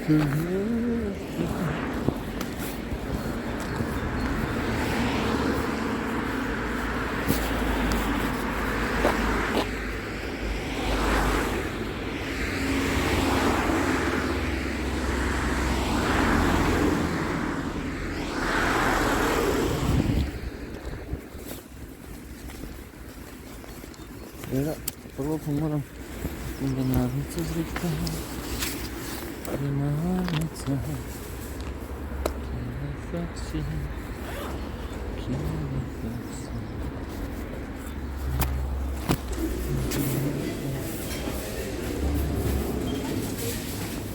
Prvo pa moram denarnico zrihtati. Denarnica. Faksi.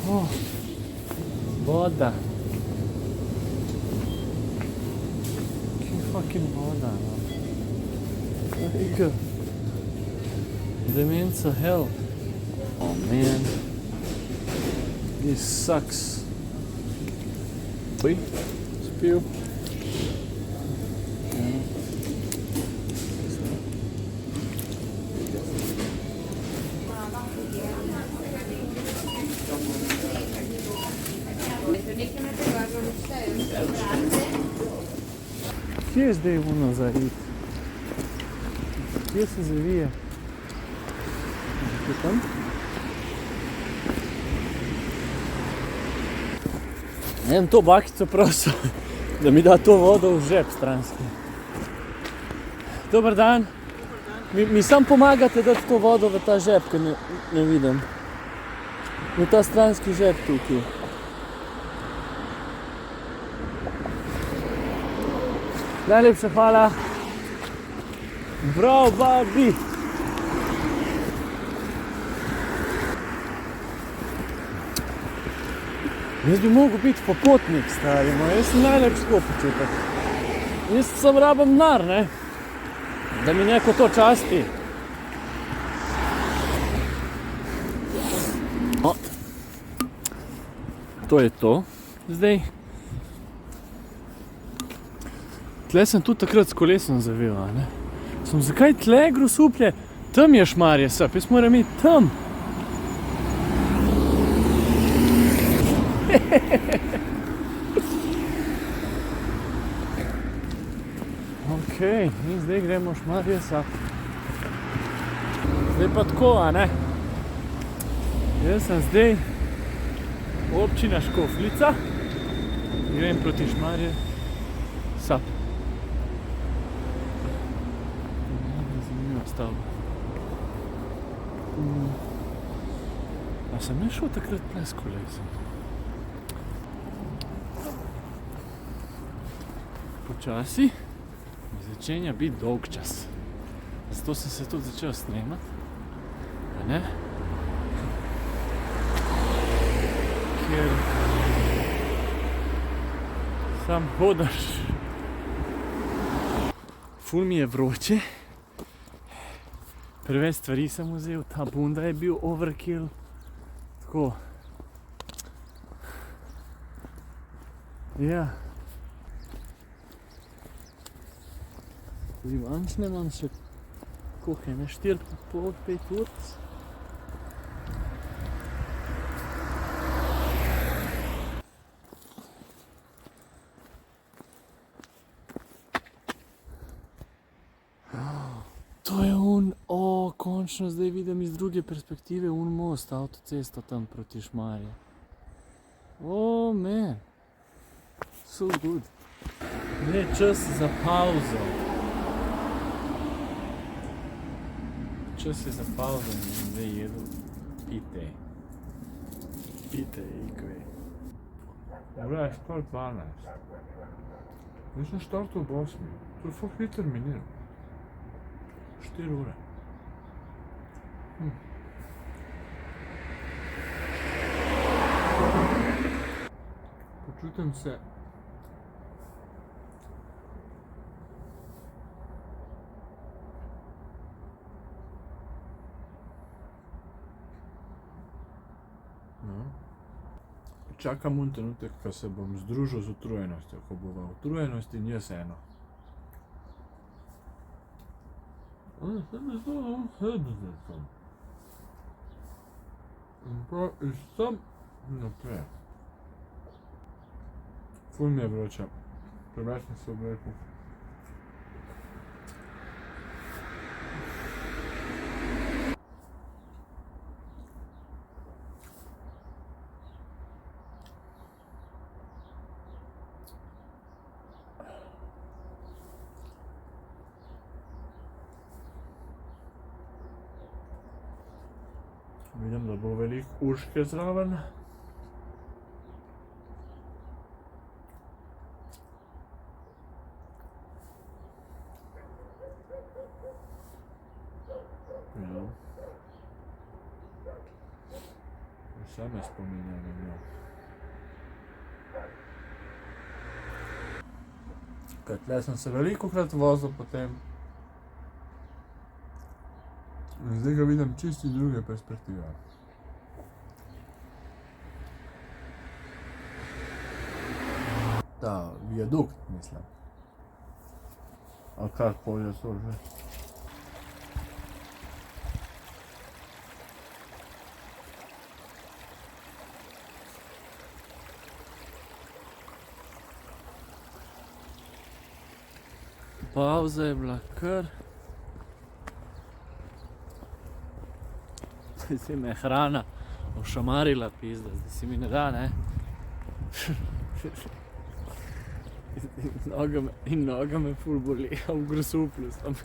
Oh, voda. Kje fucking voda, no? Demenza hell. Oh man. This sucks. Oi, spil. Kje je zdaj ono za iti? Kje se zavije? Je tam? En to bakico prosil, da mi da to vodo v žep stranski. Dobar dan. Mi sam pomagate dati to vodo v ta žep, ker ne vidim. V ta stranski žep tukaj. Najlepša hvala. Bravo, babi. Jaz bi mogel biti popotnik, stari moj, jaz sem najlepši tako počutek. Jaz sam rabim denar, ne? Da mi neko to časti. O, to je to zdaj. Tle sem tudi takrat s kolesom zavil, ne? Sem zakaj tle grosuplje? Tam je šmarje sap, jaz moram iti tam. Okej, in zdaj gremo šmarje sap. Zdaj pa tako, a ne? Jaz sem zdaj občina Škofljica, grem proti šmarje sap. Zanimiva stavba. A sem ne šel takrat ples kolesom? Počasi mi začenja biti dolg čas. Zato sem se tudi začel snemati. A ne? Ker sam hodaš. Ful mi je vroče. Preveč stvari sem vzel, ta bunda je bil overkill. Tako. Ja. Ivančne imam še koliko, ne 4,5-5 ur. To je končno zdaj vidim iz druge perspektive most, avtocesto tam proti Šmarje. Oh man, so good. Ne, čas za pauzo. Čas je za pauzo in zdaj jedu pite. Pite, ikve. Ura je skoro 12. Jaz sem štartal ob 8. To je ful hitro minil. 4 ure. Počutim se čakam un trenutek, ko se bom združil z utrujenostjo, ko bova utrujenost in jaz eno. In pa iz tam naprej. Ful mi je vroče. Preveč sem se oblekel. Vidim, da bo veliko Urške zraven. Ja. Vse me spominja na njo. Kaj tle sem se velikokrat vozil potem. Zdaj ga vidim čisto iz druge perspektive. Ta viadukt, mislim. Ali kako je to že? Pauza je bila kar. Zdaj si me hrana ošamarila, pizda, zdaj si mi ne da, ne? In noga me ful boli, v grosuplju sem.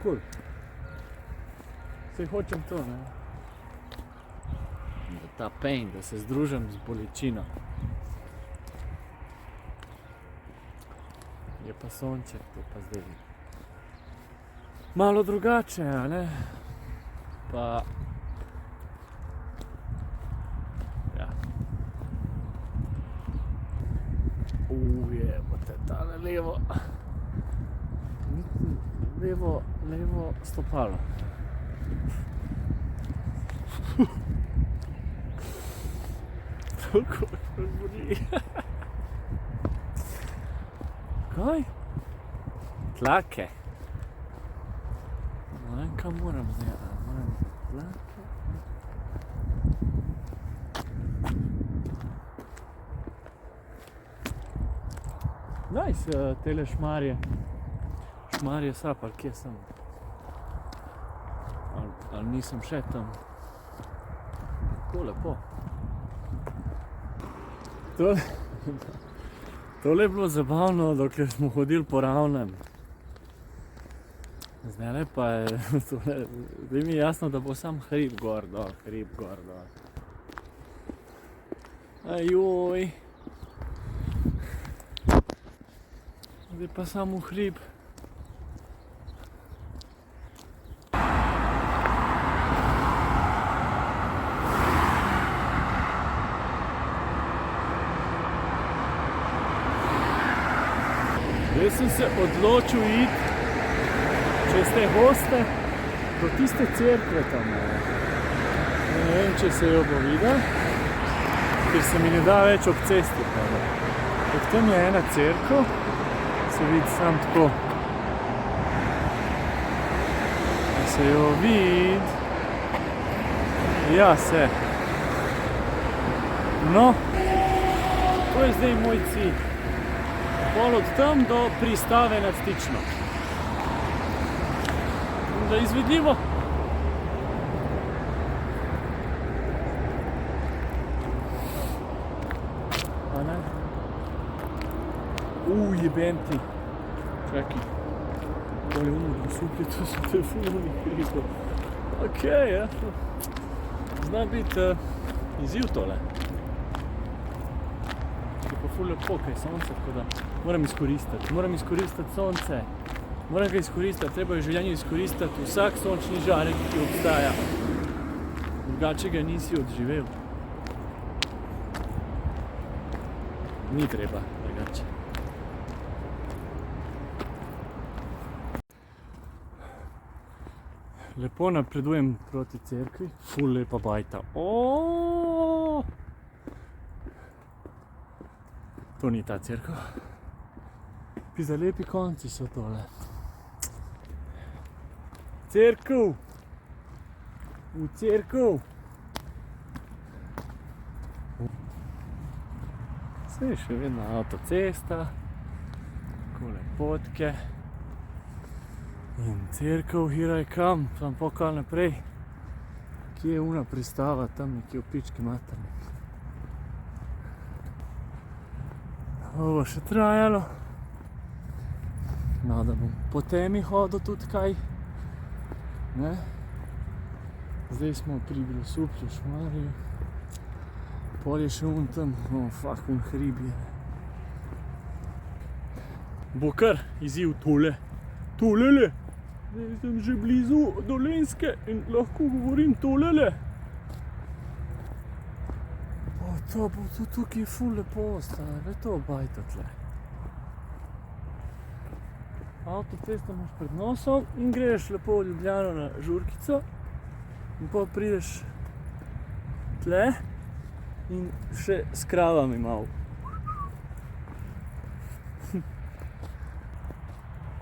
Cool. Saj hočem to, ne? Da ta pain, da se združim z bolečino. Je pa sonček, to pa zdaj malo drugače, a ne? Pa... ja. Jebote, tale levo... levo stopalo. Kako me boli. Kaj? Tlake. Ne vem, kaj moram zdaj, moram tlake. Nice, tele Šmarje. Šmarje Sap, ali kje sem? Ali nisem še tam? Tako lepo. Tole je bilo zabavno, dokler smo hodili po ravnem. Zdajle pa je tole, zdaj mi je jasno, da bo sam hrib gor dol, hrib gor dol. Ajoj. Zdaj pa samo hrib. Zdaj sem se odločil iti čez te goste do tiste cerkve tam. Ne vem, če se jo bo videl, ker se mi ne da več ob cesti. Od tam je ena cerkev, se vidi sam tako. Da se jo vidi. Ja, se. No, to je zdaj moj cilj. Pol od tam do pristave nad Stično. Da je izvedljivo. A ne? Jebem ti. Čakaj. To je ono, super, to so telefoni krivo. Okej, ja. Zna biti izziv tole. Je pa ful lepo, kaj je sonce, tako da moram izkoristiti sonce. Moram ga izkoristiti, treba je v življenju izkoristiti vsak sončni žarek, ki obstaja. Drugače ga nisi odživel. Ni treba, drugače. Lepo napredujem proti cerkvi, ful lepa bajta. To ni ta cerkev. Pizda lepi konci so tole. cerkev. V cerkev. Saj je še vedno avtocesta, takole potke in cerkev, here I come, sam pokal naprej. Kje je una pristava, tam nekje v pički maternik. Ovo še trajalo. No, da bom po temi hodil tudi kaj. Ne? Zdaj smo pri Grosuplju, Šmarju. Pol je še tam, fuck, hrib je. Bo kar izziv tole. Tolele! Zdaj sem že blizu Dolenjske in lahko govorim tolele. To bo to tukaj ful lepo ostalo, le to bajta tle. Avtocesto imaš pred nosom in greš lepo v Ljubljano na žurkico in pa prideš tle in še s kravami malo.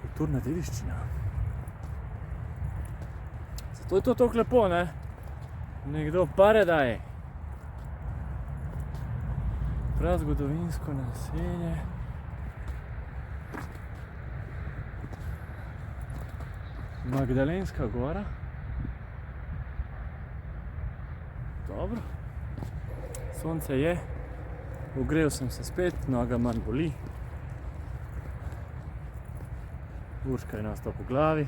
Kulturna dediščina. Zato je to toliko lepo, ne? Nekdo pare daje. Prav zgodovinsko naselje. Magdalenska gora. Dobro. Sonce je. Ogrel sem se spet, noga manj boli. Urška je nastal po glavi.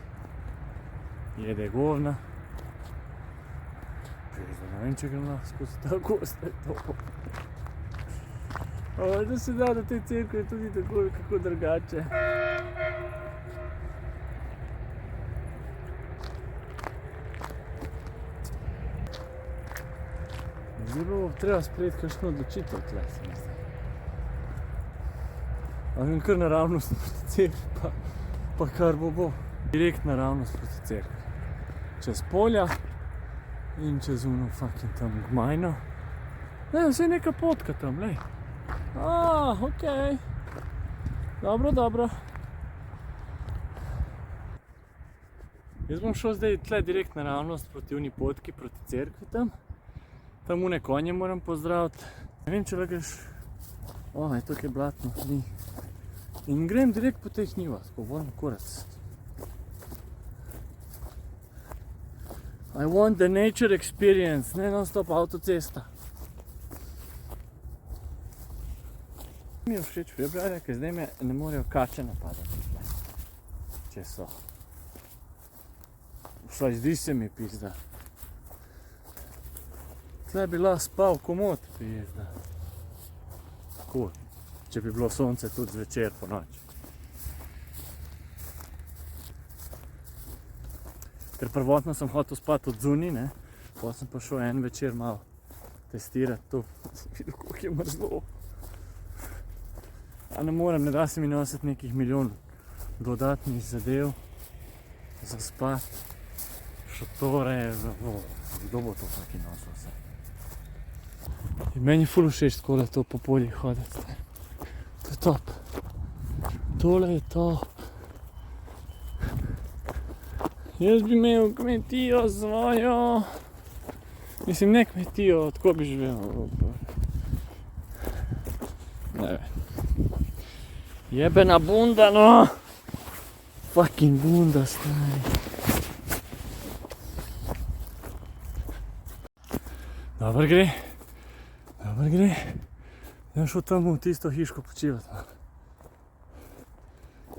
Jede govna. Ne vem, če grem skozi ta gost. Da se da do te cerkve tudi tako kako drugače. Zdaj bo treba sprejeti kakšno odločitev tle, se mi zdi. A vem, kar naravnost proti cerkvi, pa kar bo. Direkt naravnost proti cerkvi. Čez polja in čez ono fucking tam gmajno. Ne, vse je neka potka tam, lej. Okej. Dobro, dobro. Jaz bom šel zdaj tle direkt naravnost proti uni potki, proti cerkvi tam. Tam une konje moram pozdraviti. Ne vem, če greš... je tukaj blatno, ni. In grem direkt po teh njivah, tako volim kurac. I want the nature experience, ne non-stop avtocesta. Mi je všeč februarja, ker zdaj me ne morejo kače napadati. Če so. Vsaj zdi se mi pizda. Tle bi lahko spal komot pizda. Tako, če bi bilo sonce tudi zvečer po noči. Ker prvotno sem hotel spati od zunaj, ne. Potem sem pa šel en večer malo testirati to. Videl, koliko je mrzlo. A ne morem, ne da se mi nositi nekih milijon dodatnih zadev za spati, šotore, kdo bo to fucking nosil vse. In meni je ful všeč tako, da to po poljih hoditi. To je top. Tole je top. Jaz bi imel kmetijo svojo. Mislim, ne kmetijo, tako bi živel. Ne vem. Jebena bunda, no! Fucking bunda, stari. Dobar gre. Dobar gre. Zdaj šel tam v tisto hiško počivati.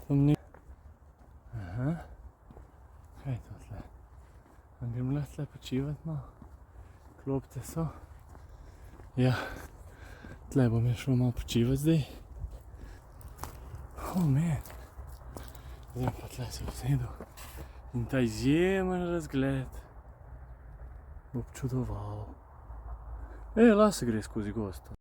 Tam ni... Aha. Kaj je to tle? Grem le tle počivati, no. Klopce so. Ja. Tle bom šel malo počivati zdaj. Man. Zdaj pa tle se usedel. In ta izjemen razgled bo občudoval. Lahko se gre skozi gosto.